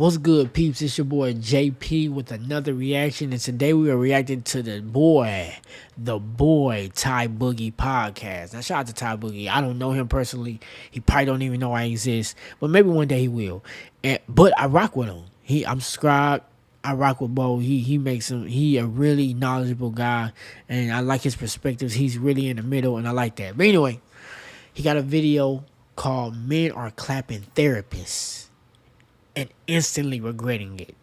What's good, peeps? It's your boy JP with another reaction, and today we are reacting to the boy Ty Boogie podcast. Now, shout out to Ty Boogie. I don't know him personally. He probably don't even know I exist, but maybe one day he will. But I rock with him. I'm subscribed. I rock with Bo. He a really knowledgeable guy, and I like his perspectives. He's really in the middle, and I like that. But anyway, he got a video called "Men Are Clapping Therapists" and instantly regretting it.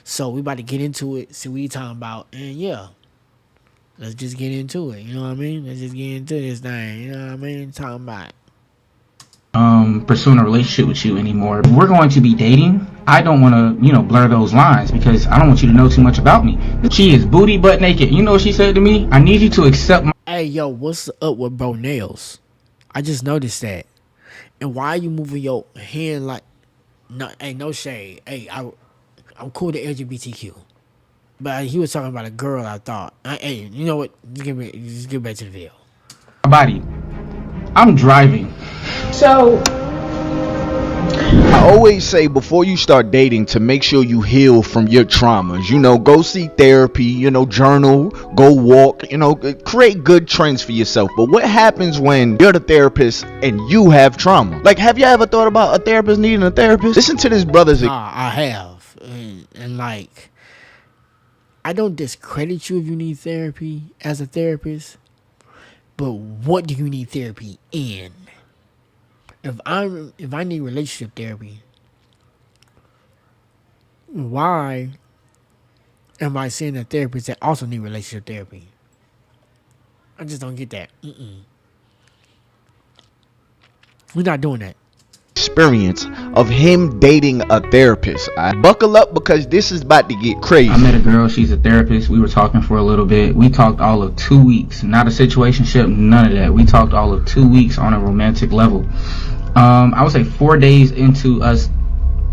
So we about to get into it, see what he talking about, and yeah, let's just get into it. You know what I mean? Let's just get into this thing. You know what I mean? Talking about pursuing a relationship with you anymore. If we're going to be dating, I don't want to, blur those lines because I don't want you to know too much about me. She is booty butt naked. You know what she said to me? I need you to accept my... Hey, yo, what's up with bro nails? I just noticed that. And why are you moving your hand like... No, hey, no shade. Hey, I'm cool to LGBTQ. But he was talking about a girl, I thought. Hey, you know what? Just get back to the video. body. I'm driving. So I always say before you start dating to make sure you heal from your traumas. Go see therapy, journal, go walk, create good trends for yourself. But what happens when you're the therapist and you have trauma? Like, have you ever thought about a therapist needing a therapist? Listen to this brother's... I have. And like, I don't discredit you if you need therapy as a therapist. But what do you need therapy in? If I need relationship therapy, why am I seeing a therapist that also need relationship therapy? I just don't get that. We're not doing that. Experience of him dating a therapist. I buckle up because this is about to get crazy. I met a girl, she's a therapist. We were talking for a little bit. We talked all of 2 weeks. Not a situationship, none of that. We talked all of 2 weeks on a romantic level. I would say 4 days into us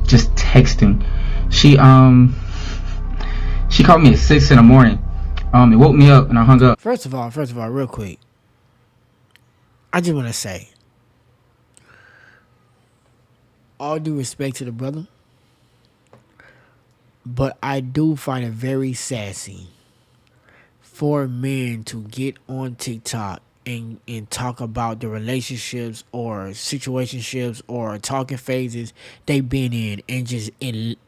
just texting, she called me at 6 in the morning. It woke me up and I hung up. First of all, real quick, I just want to say, all due respect to the brother, but I do find it very sassy for men to get on TikTok and talk about the relationships or situationships or talking phases they've been in and just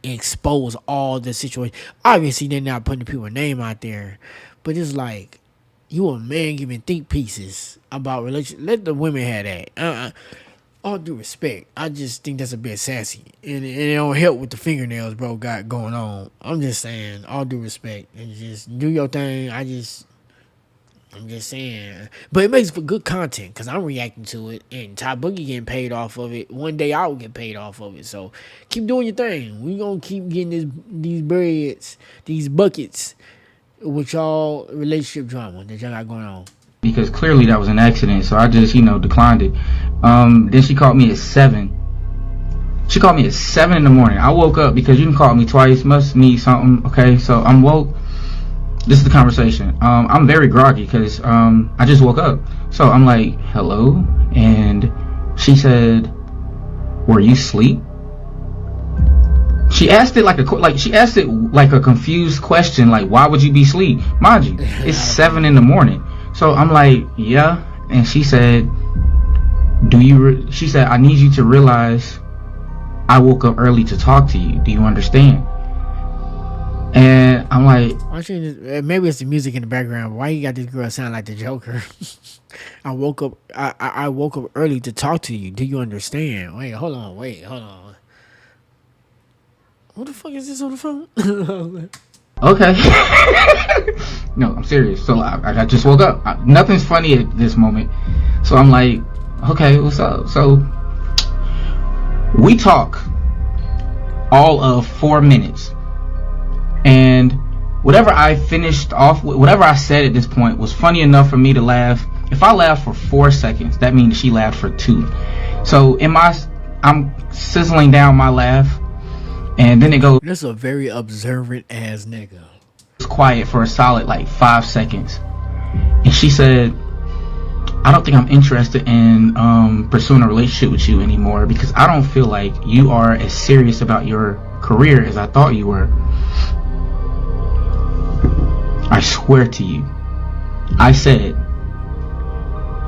expose all the situations. Obviously, they're not putting the people's name out there, but it's like, you a man giving think pieces about relationships. Let the women have that. All due respect, I just think that's a bit sassy, and it don't help with the fingernails bro got going on. I'm just saying, all due respect, and just do your thing. I'm just saying, but it makes for good content because I'm reacting to it, and Ty Boogie getting paid off of it. One day I will get paid off of it, so keep doing your thing. We gonna keep getting these breads, these buckets with y'all relationship drama that y'all got going on. Because clearly that was an accident, so I just, declined it. Then she called me at 7. She called me at 7 in the morning. I woke up because you can call me twice, must need something, okay? So I'm woke. This is the conversation. I'm very groggy because I just woke up. So I'm like, hello? And she said, were you asleep? She asked it like a confused question, like, why would you be asleep? Mind you, it's 7 in the morning. So I'm like, yeah. And she said, she said, I need you to realize I woke up early to talk to you. Do you understand? And I'm like, maybe it's the music in the background. Why you got this girl sound like the Joker? I woke up early to talk to you. Do you understand? Wait, hold on. What the fuck is this on the phone? okay. No, I'm serious. So I just woke up. Nothing's funny at this moment. So I'm like, okay, what's up? So we talk all of 4 minutes. And whatever I finished off with, whatever I said at this point was funny enough for me to laugh. If I laughed for 4 seconds, that means she laughed for 2. So I'm sizzling down my laugh. And then it goes, this is a very observant ass nigga. It's quiet for a solid 5 seconds. And she said, I don't think I'm interested in pursuing a relationship with you anymore because I don't feel like you are as serious about your career as I thought you were. I swear to you, I said,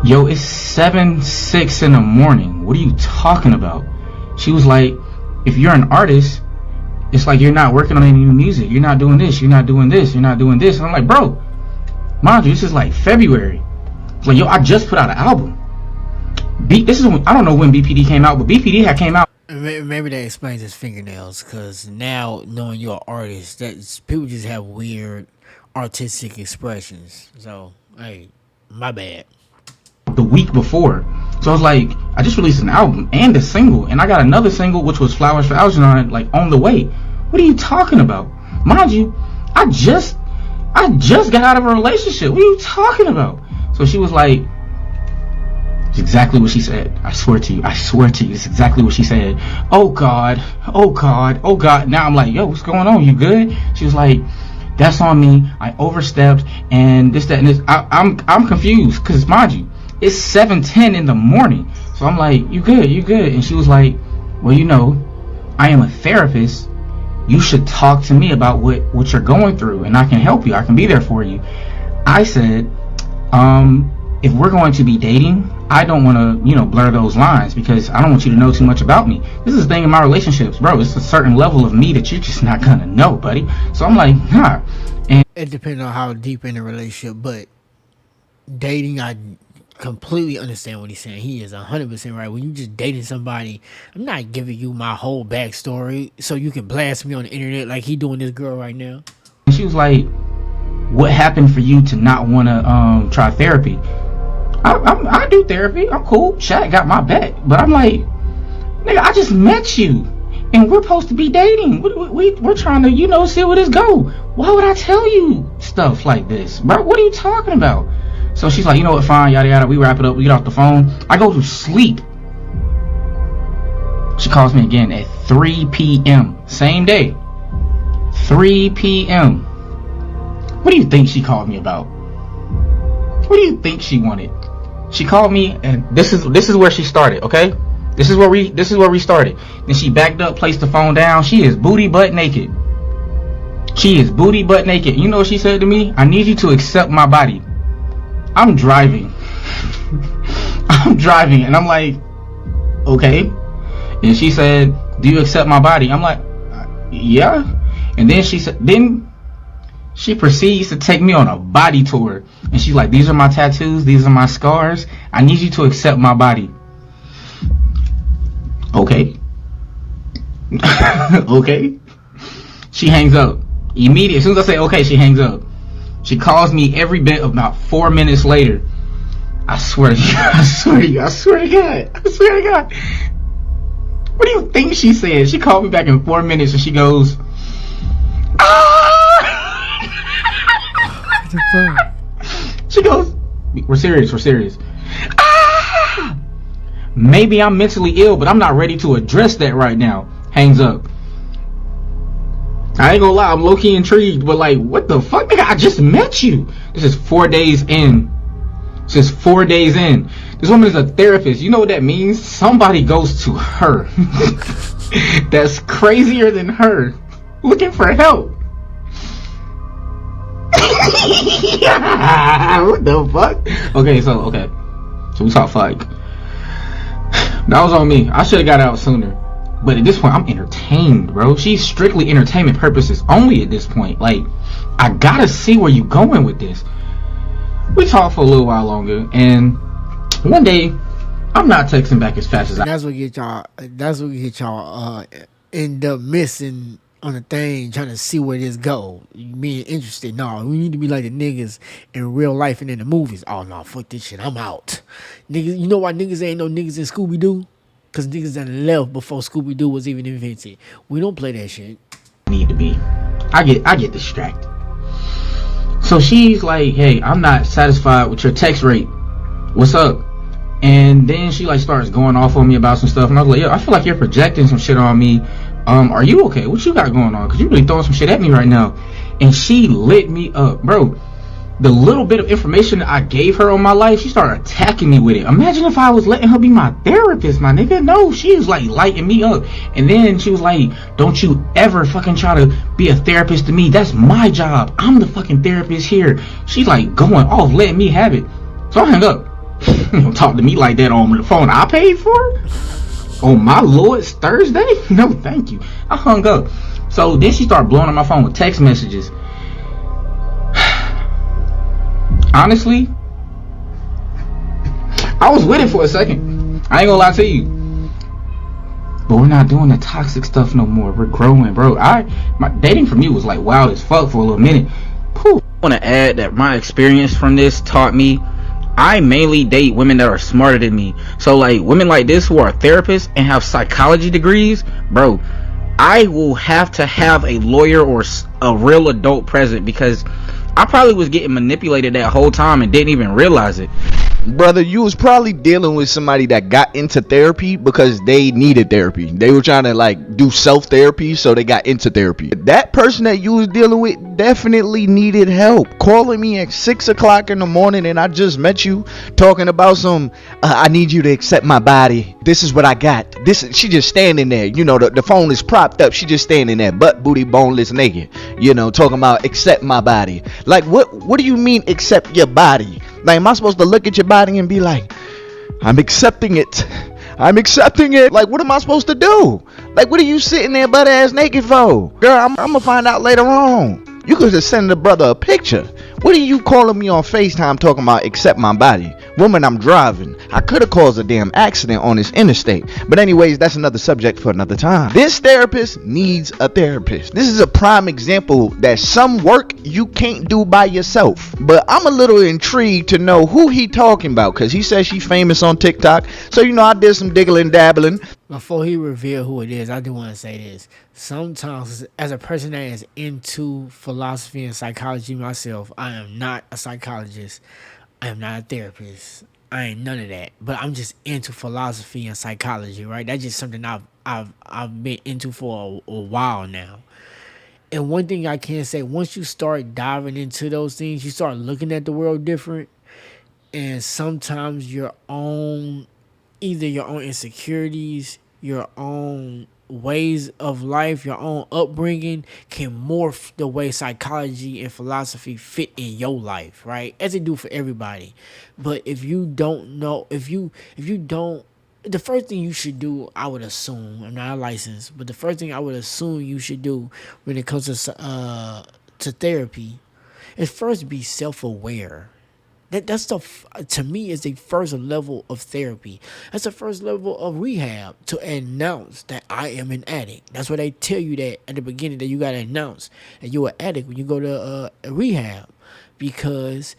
yo, it's 7:06 in the morning. What are you talking about? She was like, if you're an artist, it's like you're not working on any new music. You're not doing this. You're not doing this. You're not doing this. And I'm like, bro, mind you, this is like February. It's like, yo, I just put out an album. This is I don't know when BPD came out, but BPD had came out. Maybe that explains his fingernails, because now knowing you're an artist, that people just have weird artistic expressions. So, hey, my bad. The week before. So I was like, I just released an album and a single, and I got another single, which was Flowers for Algernon, like on the way. What are you talking about? Mind you, I just got out of a relationship. What are you talking about? So she was like, it's exactly what she said. I swear to you, it's exactly what she said. Oh God, oh God, oh God. Now I'm like, yo, what's going on? You good? She was like, that's on me. I overstepped and this, that, and this. I'm confused, because mind you, it's 7:10 in the morning. So I'm like, you good? And she was like, well, you know, I am a therapist. You should talk to me about what you're going through, and I can help you. I can be there for you. I said, if we're going to be dating, I don't want to, blur those lines, because I don't want you to know too much about me. This is the thing in my relationships, bro. It's a certain level of me that you're just not gonna know, buddy. So I'm like, nah. And it depends on how deep in the relationship, but dating, I completely understand what he's saying. He is 100% right. When you just dating somebody, I'm not giving you my whole backstory so you can blast me on the internet like he doing this girl right now. She was like, what happened for you to not want to try therapy? I do therapy. I'm cool. Shaq got my back. But I'm like, nigga, I just met you, and we're supposed to be dating. We're trying to, see where this go. Why would I tell you stuff like this, bro? What are you talking about? So she's like, you know what, fine, yada yada. We wrap it up. We get off the phone. I go to sleep. She calls me again at 3 p.m. Same day. 3 p.m. What do you think she called me about? What do you think she wanted? She called me, and this is where she started, okay? This is where we started. Then she backed up, placed the phone down. She is booty butt naked. You know what she said to me? I need you to accept my body. I'm driving. And I'm like, okay. And she said, do you accept my body? I'm like, yeah. And then she proceeds to take me on a body tour. And she's like, these are my tattoos. These are my scars. I need you to accept my body. Okay. Okay. She hangs up. Immediately, as soon as I say okay, she hangs up. She calls me every bit about 4 minutes later. I swear to God. What do you think she said? She called me back in 4 minutes and she goes, What the fuck? She goes, we're serious. Maybe I'm mentally ill, but I'm not ready to address that right now. Hangs up. I ain't gonna lie, I'm low-key intrigued, but like, what the fuck, nigga? I just met you. This is 4 days in. This woman is a therapist. You know what that means? Somebody goes to her that's crazier than her, looking for help. What the fuck? Okay, so we talk like that was on me. I should have got out sooner. But at this point, I'm entertained, bro. She's strictly entertainment purposes only at this point. Like, I gotta see where you going with this. We talked for a little while longer, and one day, I'm not texting back as fast as I. That's what get y'all end up missing on a thing, trying to see where this go. You being interested. No, we need to be like the niggas in real life and in the movies. Oh no, fuck this shit. I'm out. Niggas, you know why niggas ain't no niggas in Scooby-Doo? Because niggas done left before Scooby-Doo was even invented. We don't play that shit. Need to be. I get distracted. So she's like, hey, I'm not satisfied with your text rate. What's up? And then she like starts going off on me about some stuff. And I was like, yo, I feel like you're projecting some shit on me. Are you okay? What you got going on? Because you really throwing some shit at me right now. And she lit me up. Bro, the little bit of information that I gave her on my life, she started attacking me with it. Imagine if I was letting her be my therapist, my nigga. No, she was like lighting me up. And then she was like, don't you ever fucking try to be a therapist to me. That's my job. I'm the fucking therapist here. She's like going off, letting me have it. So I hung up. You don't talk to me like that on the phone I paid for? On my Lord's Thursday? No, thank you. I hung up. So then she started blowing up my phone with text messages. Honestly, I was with it for a second. I ain't gonna lie to you. But we're not doing the toxic stuff no more. We're growing, bro. My dating for me was like wild as fuck for a little minute. Whew. I want to add that my experience from this taught me I mainly date women that are smarter than me. So like women like this who are therapists and have psychology degrees, bro, I will have to have a lawyer or a real adult present, because I probably was getting manipulated that whole time and didn't even realize it. Brother, you was probably dealing with somebody that got into therapy because they needed therapy. They were trying to like do self-therapy, so they got into therapy. That person that you was dealing with definitely needed help. Calling me at 6 o'clock in the morning and I just met you talking about some, I need you to accept my body. This is what I got. She just standing there. You know, the phone is propped up. She just standing there, butt, booty, boneless, naked. You know, talking about accept my body. Like, what do you mean accept your body? Like, am I supposed to look at your body and be like, I'm accepting it. I'm accepting it. Like, what am I supposed to do? Like, what are you sitting there butt ass naked for? Girl, I'm gonna find out later on. You could just send the brother a picture. What are you calling me on FaceTime talking about accept my body? Woman, I'm driving. I could have caused a damn accident on this interstate. But anyways, that's another subject for another time. This therapist needs a therapist. This is a prime example that some work you can't do by yourself. But I'm a little intrigued to know who he talking about, because he says she's famous on TikTok. So, you know, I did some diggling dabbling. Before he reveal who it is, I do want to say this. Sometimes, as a person that is into philosophy and psychology myself, I am not a psychologist. I am not a therapist. I ain't none of that. But I'm just into philosophy and psychology, right? That's just something I've been into for a while now. And one thing I can say, once you start diving into those things, you start looking at the world different. And sometimes either your own insecurities, your own ways of life, your own upbringing can morph the way psychology and philosophy fit in your life, right? As they do for everybody. But if you don't know, if you don't, the first thing you should do, I would assume, I'm not licensed, but the first thing I would assume you should do when it comes to therapy is first be self-aware. That's to me is the first level of therapy. That's the first level of rehab, to announce that I am an addict. That's why they tell you that at the beginning, that you gotta announce that you're an addict when you go to rehab, because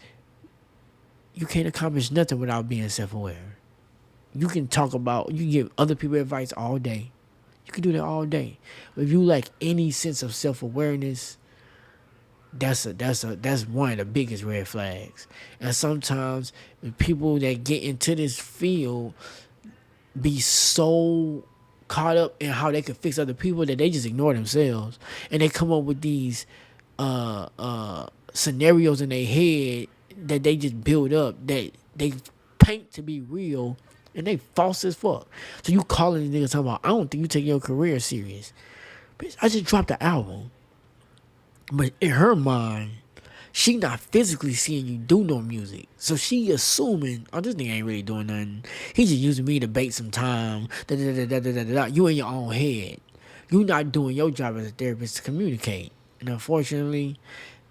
you can't accomplish nothing without being self-aware. You can give other people advice all day. You can do that all day. But if you lack any sense of self-awareness, that's one of the biggest red flags. And sometimes the people that get into this field be so caught up in how they can fix other people that they just ignore themselves, and they come up with these scenarios in their head that they just build up, that they paint to be real, and they false as fuck. So you calling these niggas talking about, I don't think you take your career serious. Bitch, I just dropped the album. But in her mind, she not physically seeing you do no music. So she assuming, oh, this nigga ain't really doing nothing. He just using me to bait some time. You in your own head. You not doing your job as a therapist to communicate. And unfortunately,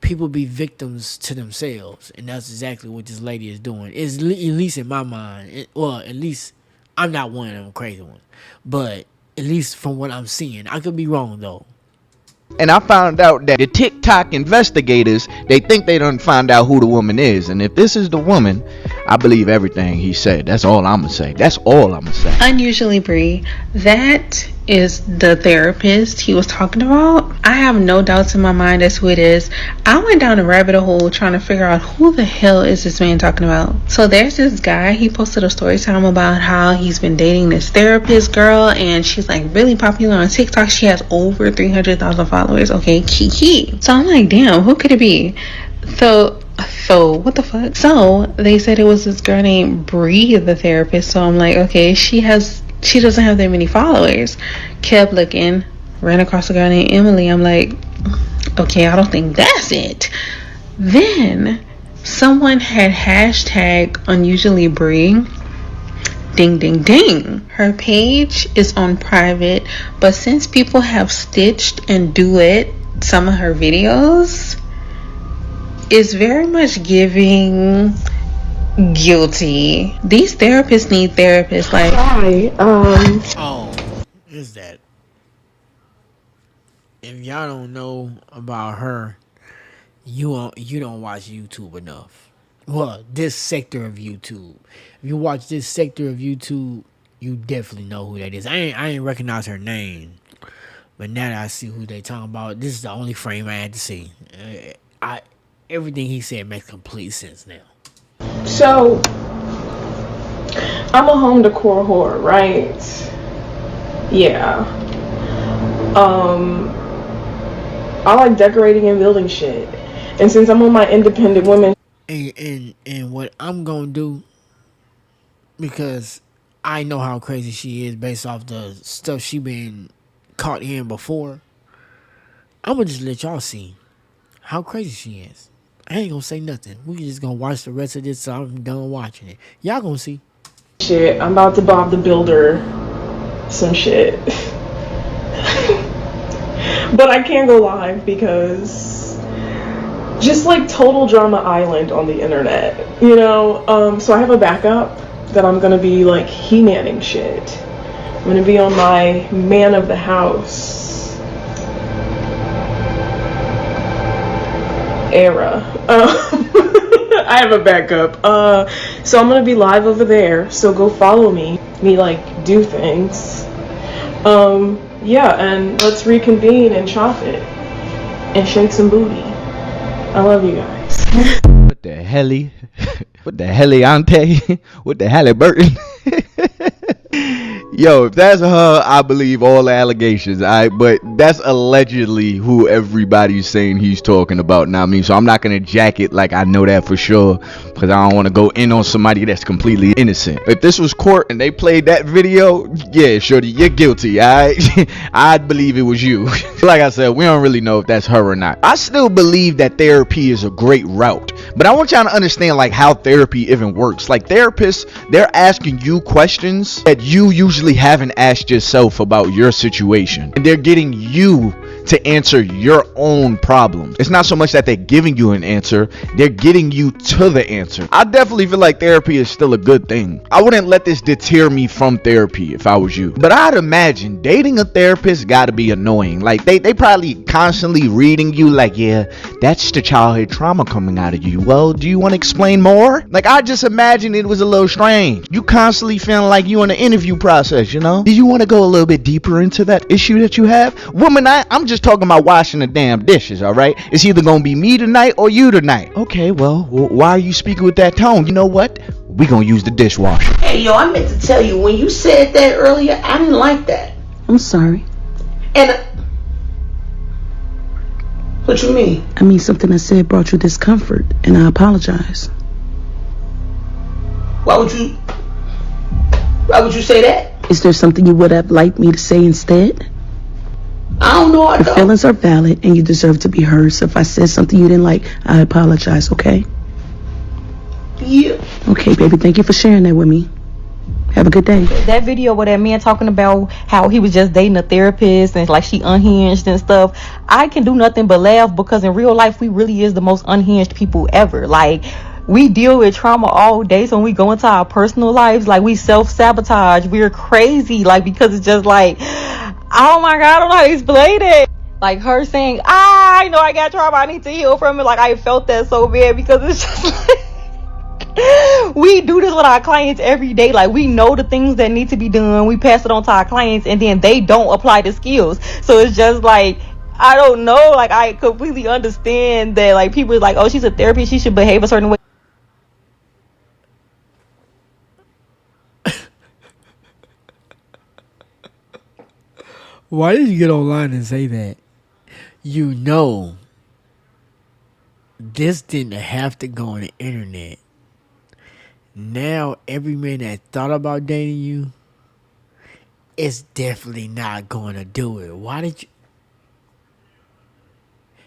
people be victims to themselves. And that's exactly what this lady is doing. At least in my mind. At least I'm not one of them crazy ones. But at least from what I'm seeing. I could be wrong, though. And I found out that the TikTok investigators, they think they done find out who the woman is. And if this is the woman, I believe everything he said. That's all I'm going to say. That's all I'm going to say. Unusually, Bree, that is the therapist he was talking about. I have no doubts in my mind as to who it is. I went down a rabbit hole trying to figure out who the hell is this man talking about. So there's this guy, he posted a story time about how he's been dating this therapist girl, and she's like really popular on TikTok. She has over 300,000 followers. Okay, kiki. So I'm like, damn, who could it be? So So what the fuck? So they said it was this girl named Bree, the therapist. So I'm like, okay, she doesn't have that many followers. Kept looking, ran across a girl named Emily. I'm like, okay, I don't think that's it. Then someone had hashtag unusually Bree. Ding ding ding. Her page is on private, but since people have stitched and duet some of her videos, it's very much giving guilty. These therapists need therapists. Like, Hi. Oh, is that if y'all don't know about her, you don't watch YouTube enough. Well, this sector of YouTube. If you watch this sector of YouTube, you definitely know who that is. I ain't recognize her name, but now that I see who they talking about, this is the only frame I had to see. I everything he said makes complete sense now. So I'm a home decor whore, right? Yeah. I like decorating and building shit. And since I'm on my independent women And what I'm gonna do, because I know how crazy she is based off the stuff she been caught in before. I'm gonna just let y'all see how crazy she is. I ain't gonna say nothing. We just gonna watch the rest of this so I'm done watching it. Y'all gonna see. shit, I'm about to Bob the Builder some shit. But I can't go live because just like total drama island on the internet, you know? So I have a backup that I'm gonna be like he-manning shit. I'm gonna be on my man of the house era. I have a backup. So I'm gonna be live over there. So go follow me. Me like do things. Yeah, and let's reconvene and chop it and shake some booty. I love you guys. What the helly? What the heliante? What the Halliburton? Yo, if that's her, I believe all the allegations. But that's allegedly who everybody's saying he's talking about. Now, I mean, so I'm not gonna jack it like I know that for sure, because I don't want to go in on somebody that's completely innocent. If this was court and they played that video, yeah, shorty, you're guilty. I'd believe it was you. Like I said, we don't really know if that's her or not. I still believe that therapy is a great route, but I want y'all to understand like how therapy even works. Like therapists, they're asking you questions that you usually haven't asked yourself about your situation, and they're getting you to answer your own problems. It's not so much that they're giving you an answer, they're getting you to the answer. I definitely feel like therapy is still a good thing. I wouldn't let this deter me from therapy if I was you. But I'd imagine dating a therapist gotta be annoying. Like they probably constantly reading you like, yeah, that's the childhood trauma coming out of you. Well, do you want to explain more? Like I just imagine it was a little strange. You constantly feeling like you in an interview process, you know? Do you want to go a little bit deeper into that issue that you have? Woman, I'm just talking about washing the damn dishes, all right? It's either gonna be me tonight or you tonight. Okay, well, why are you speaking with that tone? You know what? We gonna use the dishwasher. Hey, yo, I meant to tell you, when you said that earlier, I didn't like that. I'm sorry. And, what you mean? I mean, something I said brought you discomfort, and I apologize. Why would you say that? Is there something you would have liked me to say instead? I don't know. Your feelings are valid, and you deserve to be heard. So if I said something you didn't like, I apologize, okay? Yeah. Okay, baby, thank you for sharing that with me. Have a good day. That video where that man talking about how he was just dating a therapist and like she unhinged and stuff, I can do nothing but laugh because in real life we really is the most unhinged people ever. Like we deal with trauma all day, so when we go into our personal lives, like we self-sabotage, we're crazy, like because it's just like, oh my god, I don't know how to explain it. Like her saying, I know I got trauma, I need to heal from it. Like I felt that so bad because it's just like we do this with our clients every day. Like we know the things that need to be done, we pass it on to our clients, and then they don't apply the skills. So it's just like, I don't know, like I completely understand that like people are like, oh, she's a therapist, she should behave a certain way. Why did you get online and say that? You know this didn't have to go on the internet. Now every man that thought about dating you is definitely not going to do it. Why did you?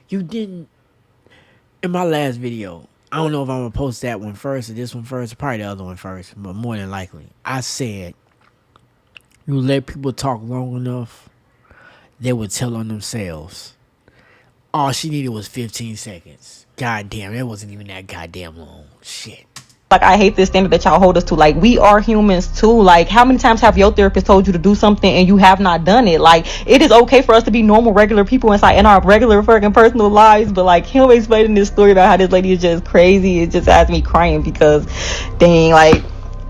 You didn't. In my last video, I don't know if I'm gonna post that one first or this one first, or probably the other one first, but more than likely, I said you let people talk long enough, they would tell on themselves. All she needed was 15 seconds. God damn, it wasn't even that goddamn long. Shit. Like, I hate this standard that y'all hold us to. Like, we are humans too. Like, how many times have your therapist told you to do something and you have not done it? Like, it is okay for us to be normal, regular people inside in our regular fucking personal lives. But like him explaining this story about how this lady is just crazy, it just has me crying because, dang.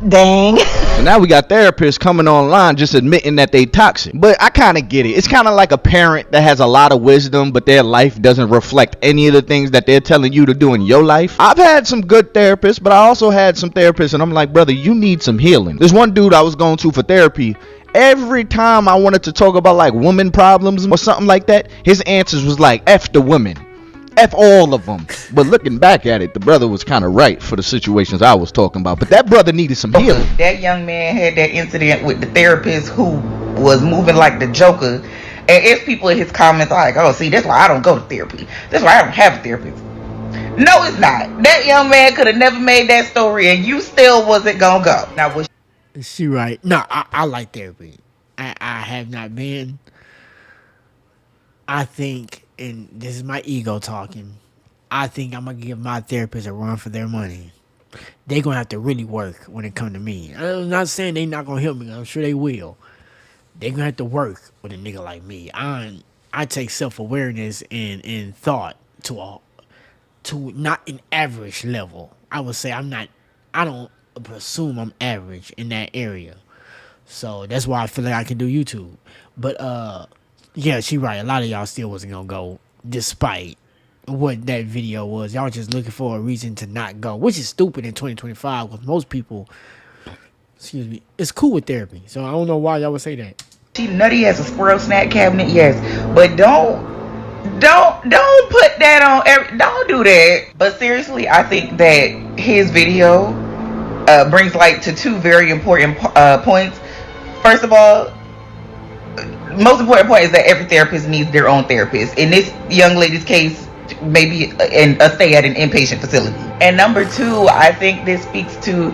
So now we got therapists coming online just admitting that they toxic. But I kind of get it. It's kind of like a parent that has a lot of wisdom, but their life doesn't reflect any of the things that they're telling you to do in your life. I've had some good therapists, but I also had some therapists, and I'm like, brother, you need some healing. There's one dude I was going to for therapy. Every time I wanted to talk about like woman problems or something like that, his answers was like, F the women. F all of them. But looking back at it, the brother was kind of right for the situations I was talking about. But that brother needed some healing. That young man had that incident with the therapist who was moving like the Joker. And it's people in his comments like, oh, see, that's why I don't go to therapy. That's why I don't have a therapist. No, it's not. That young man could have never made that story and you still wasn't going to go. Now, was She right. No, I like therapy. I have not been. I think, and this is my ego talking, I think I'm going to give my therapist a run for their money. They going to have to really work when it come to me. I'm not saying they not going to help me. I'm sure they will. They going to have to work with a nigga like me. I take self-awareness and thought to not an average level. I would say I don't presume I'm average in that area. So that's why I feel like I can do YouTube. But yeah, she right. A lot of y'all still wasn't gonna go despite what that video was. Y'all just looking for a reason to not go, which is stupid in 2025 because most people, excuse me, it's cool with therapy. So I don't know why y'all would say that. she nutty as a squirrel snack cabinet? Yes. But don't put that on don't do that. But seriously, I think that his video brings light to two very important points. First of all, most important point is that every therapist needs their own therapist. In this young lady's case, maybe a stay at an inpatient facility. And number two, I think this speaks to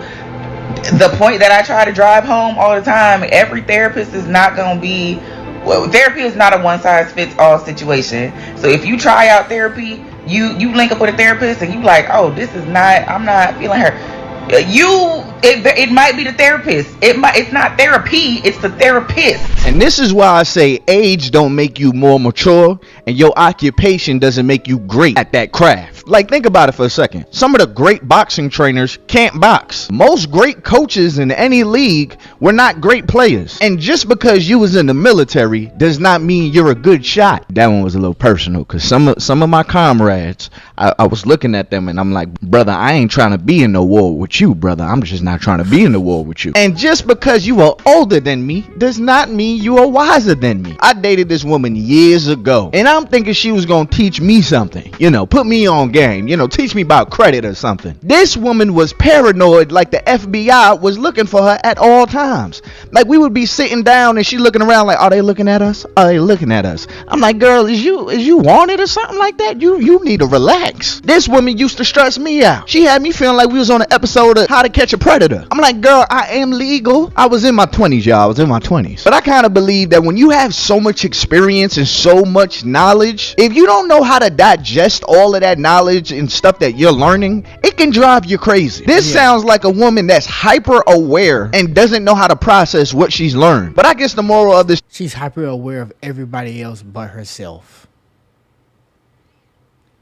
the point that I try to drive home all the time. Every therapist is not going to be, well, therapy is not a one size fits all situation. So if you try out therapy, you link up with a therapist and you like, oh, this is not, I'm not feeling her. It might be the therapist. It's not therapy, it's the therapist. And this is why I say age don't make you more mature, and your occupation doesn't make you great at that craft. Like, think about it for a second. Some of the great boxing trainers can't box. Most great coaches in any league were not great players. And just because you was in the military does not mean you're a good shot. That one was a little personal, because some of my comrades, I was looking at them and I'm like, brother, I ain't trying to be in no war with you, brother. I'm just not trying to be in the war with you. And just because you are older than me does not mean you are wiser than me. I dated this woman years ago, and I'm thinking she was gonna teach me something, put me on game, teach me about credit or something. This woman was paranoid, like the FBI was looking for her at all times. Like, we would be sitting down and she looking around like, are they looking at us? Are they looking at us? I'm like, girl, is you wanted or something like that? You need to relax. This woman used to stress me out. She had me feeling like we was on an episode of How to Catch a Predator. I'm like, girl, I am legal. I was in my 20s, y'all. I was in my 20s. But I kind of believe that when you have so much experience and so much knowledge, if you don't know how to digest all of that knowledge and stuff that you're learning, it can drive you crazy. This sounds like a woman that's hyper aware and doesn't know how to process what she's learned. But I guess the moral of this, She's hyper aware of everybody else but herself.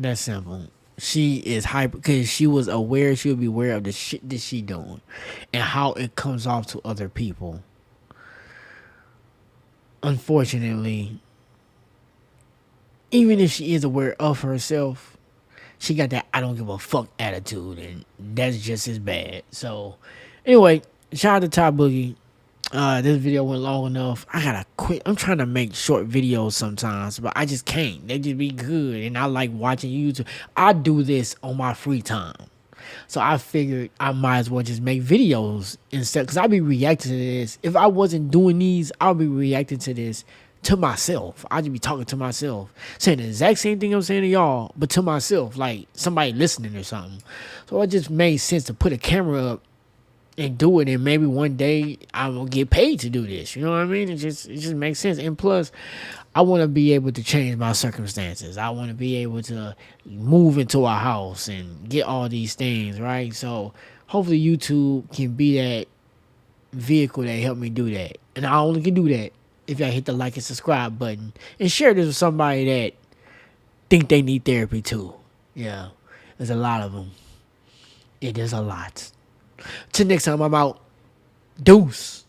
That's simple. She is hyper because she was aware. She would be aware of the shit that she doing and how it comes off to other people. Unfortunately, even if she is aware of herself, she got that I don't give a fuck attitude, and that's just as bad. So, anyway, shout out to Top Boogie. This video went long enough. I gotta quit. I'm trying to make short videos sometimes, but I just can't. They just be good, and I like watching YouTube. I do this on my free time, so I figured I might as well just make videos instead. Cause I'll be reacting to this. If I wasn't doing these, I'll be reacting to this to myself. I'll just be talking to myself, saying the exact same thing I'm saying to y'all, but to myself, like somebody listening or something. So it just made sense to put a camera up and do it, and maybe one day I will get paid to do this. You know what I mean? It just makes sense. And plus, I want to be able to change my circumstances. I want to be able to move into a house and get all these things right. So hopefully YouTube can be that vehicle that help me do that. And I only can do that if y'all hit the like and subscribe button and share this with somebody that think they need therapy too. Yeah, there's a lot of them. It is a lot. Till next time, I'm out. Deuce.